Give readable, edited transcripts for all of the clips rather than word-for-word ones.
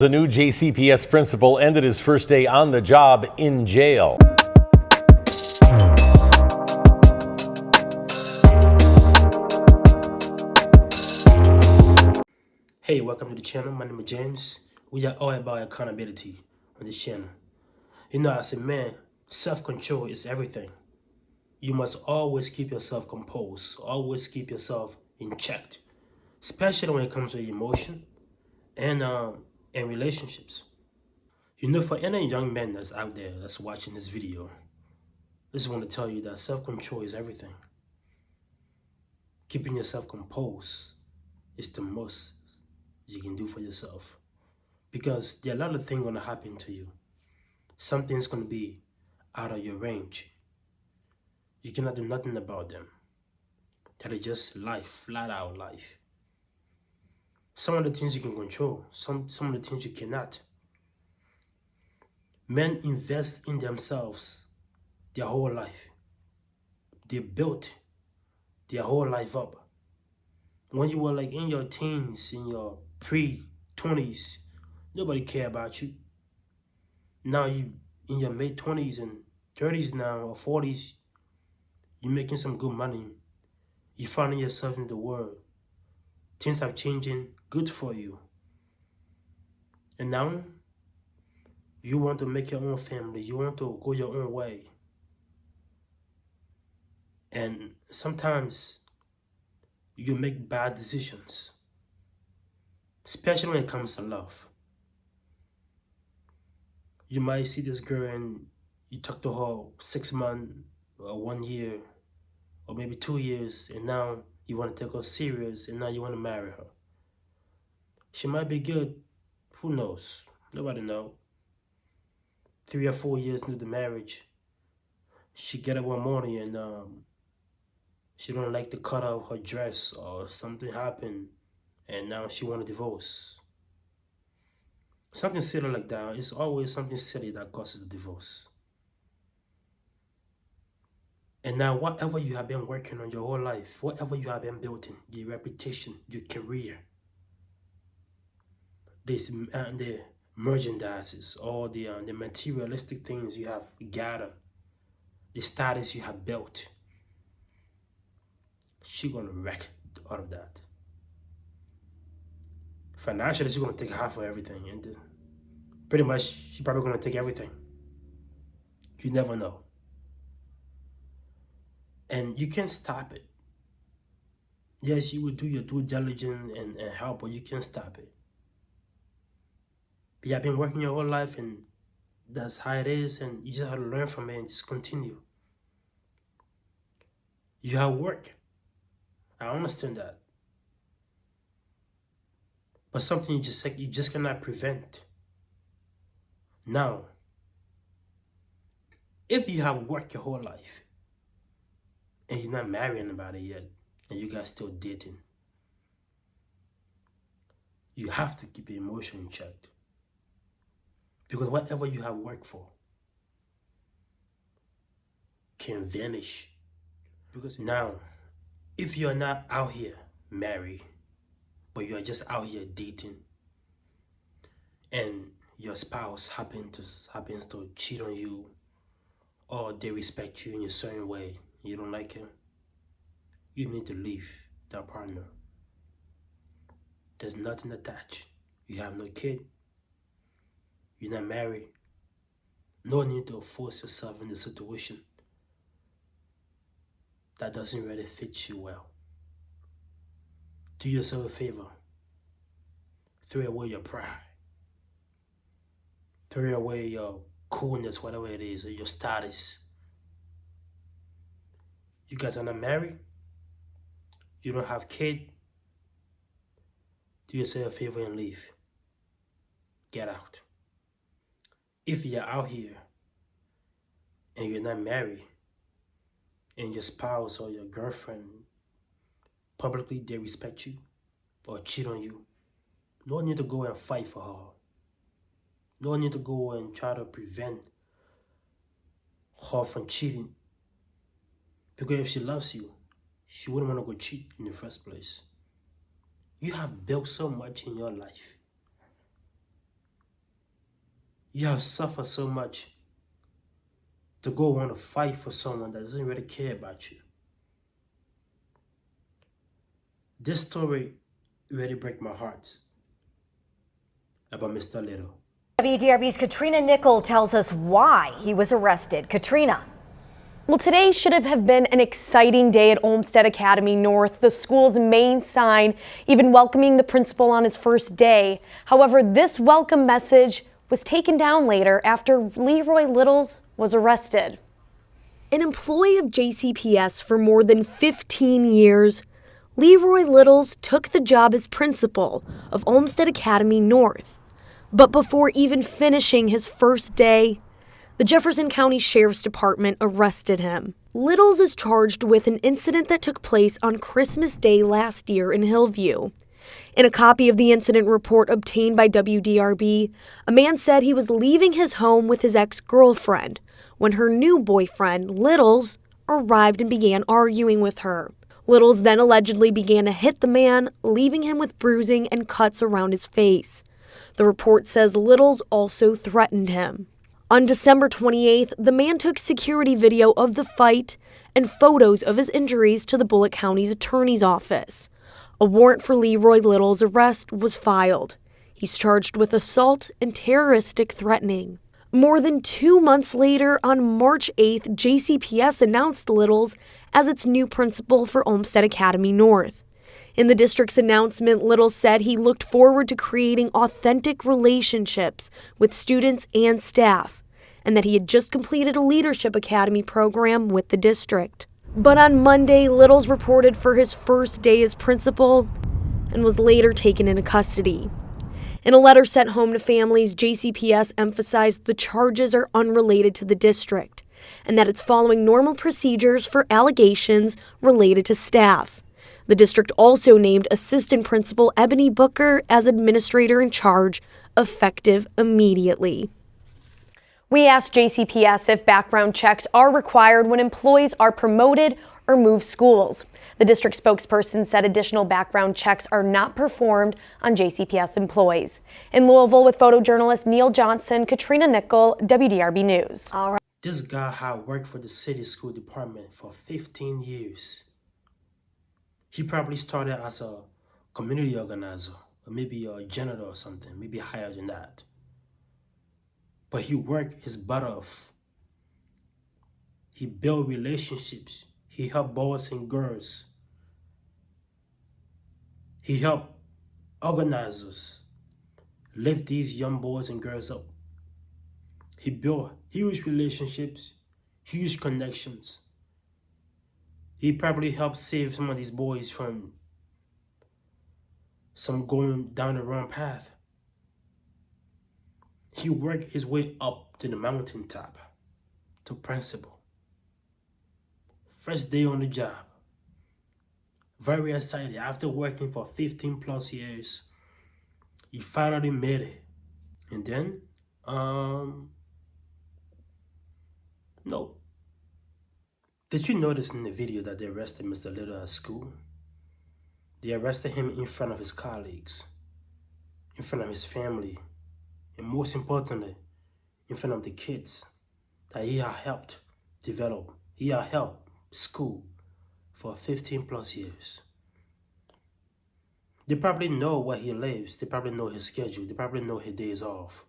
The new JCPS principal ended his first day on the job in jail. Hey, welcome to the channel. My name is James. We are all about accountability on this channel. You know, as a man, self-control is everything. You must always keep yourself composed, always keep yourself in check, especially when it comes to emotion and relationships. You know, for any young man that's out there that's watching this video, I just want to tell you that self-control is everything. Keeping yourself composed is the most you can do for yourself. Because there are a lot of things going to happen to you. Something's going to be out of your range. You cannot do nothing about them. That is just life, flat out life. Some of the things you can control, some of the things you cannot. Men invest in themselves their whole life. They built their whole life up. When you were like in your teens, in your pre-20s, nobody cared about you. Now you in your mid-20s and 30s now, or 40s, you're making some good money. You're finding yourself in the world. Things are changing good for you. And now, you want to make your own family. You want to go your own way. And sometimes, you make bad decisions. Especially when it comes to love. You might see this girl and you talk to her 6 months, or 1 year, or maybe 2 years, and now you want to take her serious, and now you want to marry her. She might be good. Who knows? Nobody knows. 3 or 4 years into the marriage, she get up one morning and she don't like the cut of her dress, or something happened, and now she want a divorce. Something silly like that. It's always something silly that causes the divorce. And now whatever you have been working on your whole life, whatever you have been building, your reputation, your career, the merchandises, all the materialistic things you have gathered, the status you have built, she's gonna wreck all of that. Financially, she's gonna take half of everything, and pretty much she's probably gonna take everything. You never know. And you can't stop it. Yes, you will do your due diligence and help, but you can't stop it. You have been working your whole life, and that's how it is, and you just have to learn from it and just continue. You have work. I understand that. But something you just cannot prevent. Now, if you have worked your whole life and you're not marrying anybody yet, and you guys still dating, you have to keep your emotion in check. Because whatever you have worked for can vanish. Because now, if you're not out here married, but you're just out here dating, and your spouse happens to cheat on you, or they respect you in a certain way, you don't like him, you need to leave that partner. There's nothing attached. You have no kid. You're not married. No need to force yourself in a situation that doesn't really fit you well. Do yourself a favor. Throw away your pride. Throw away your coolness, whatever it is, or your status. You guys are not married. You don't have kid. Do yourself a favor and leave. Get out. If you're out here and you're not married, and your spouse or your girlfriend publicly they respect you or cheat on you, no need to go and fight for her. No need to go and try to prevent her from cheating. Because if she loves you, she wouldn't want to go cheat in the first place. You have built so much in your life. You have suffered so much to go on to fight for someone that doesn't really care about you. This story really breaks my heart about Mr. Little. WDRB's Katrina Nickel tells us why he was arrested. Katrina. Well, today should have been an exciting day at Olmsted Academy North, the school's main sign, even welcoming the principal on his first day. However, this welcome message was taken down later after Leroy Littles was arrested. An employee of JCPS for more than 15 years, Leroy Littles took the job as principal of Olmsted Academy North. But before even finishing his first day, the Jefferson County Sheriff's Department arrested him. Littles is charged with an incident that took place on Christmas Day last year in Hillview. In a copy of the incident report obtained by WDRB, a man said he was leaving his home with his ex-girlfriend when her new boyfriend, Littles, arrived and began arguing with her. Littles then allegedly began to hit the man, leaving him with bruising and cuts around his face. The report says Littles also threatened him. On December 28th, the man took security video of the fight and photos of his injuries to the Bullitt County's attorney's office. A warrant for Leroy Little's arrest was filed. He's charged with assault and terroristic threatening. More than 2 months later, on March 8th, JCPS announced Littles as its new principal for Olmsted Academy North. In the district's announcement, Littles said he looked forward to creating authentic relationships with students and staff, and that he had just completed a leadership academy program with the district. But on Monday, Littles reported for his first day as principal and was later taken into custody. In a letter sent home to families, JCPS emphasized the charges are unrelated to the district and that it's following normal procedures for allegations related to staff. The district also named Assistant Principal Ebony Booker as administrator in charge, effective immediately. We asked JCPS if background checks are required when employees are promoted or move schools. The district spokesperson said additional background checks are not performed on JCPS employees. In Louisville with photojournalist Neil Johnson, Katrina Nickel, WDRB News. All right. This guy had worked for the city school department for 15 years. He probably started as a community organizer, or maybe a janitor or something, maybe higher than that. But he worked his butt off. He built relationships. He helped boys and girls. He helped organizers lift these young boys and girls up. He built huge relationships, huge connections. He probably helped save some of these boys from some going down the wrong path. He worked his way up to the mountaintop, to principal. First day on the job. Very excited. After working for 15 plus years, he finally made it. And then, no. Did you notice in the video that they arrested Mr. Little at school? They arrested him in front of his colleagues, in front of his family, and most importantly, in front of the kids that he had helped develop. He had helped school for 15 plus years. They probably know where he lives. They probably know his schedule. They probably know his days off.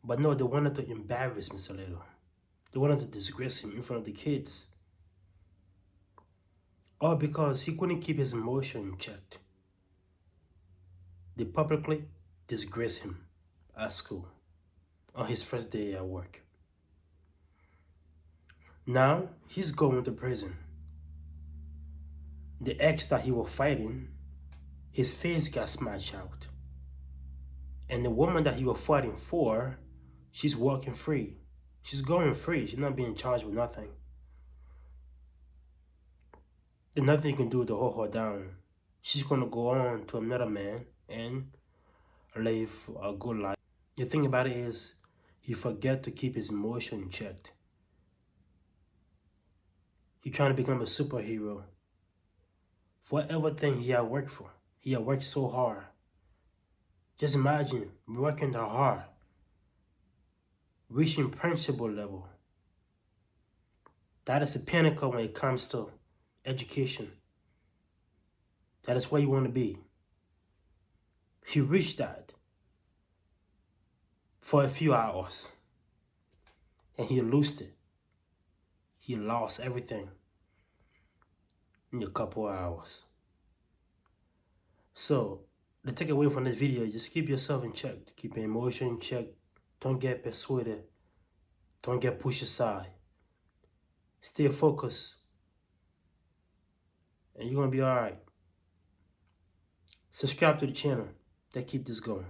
But no, they wanted to embarrass Mr. Little. They wanted to disgrace him in front of the kids. All because he couldn't keep his emotion checked. They publicly disgraced him at school on his first day at work. Now he's going to prison. The ex that he was fighting, his face got smashed out. And the woman that he was fighting for, she's walking free. She's going free. She's not being charged with nothing. There's nothing you can do to hold her down. She's going to go on to another man and live a good life. The thing about it is, he forget to keep his emotion checked. He's trying to become a superhero for everything he had worked for. He had worked so hard. Just imagine working that hard reaching principal level. That is the pinnacle when it comes to education. That is where you want to be. He reached that for a few hours and he lost it. He lost everything in a couple of hours. So the takeaway from this video, just keep yourself in check. Keep your emotion in check. Don't get persuaded. Don't get pushed aside. Stay focused. And you're going to be all right. Subscribe to the channel. Let's keep this going.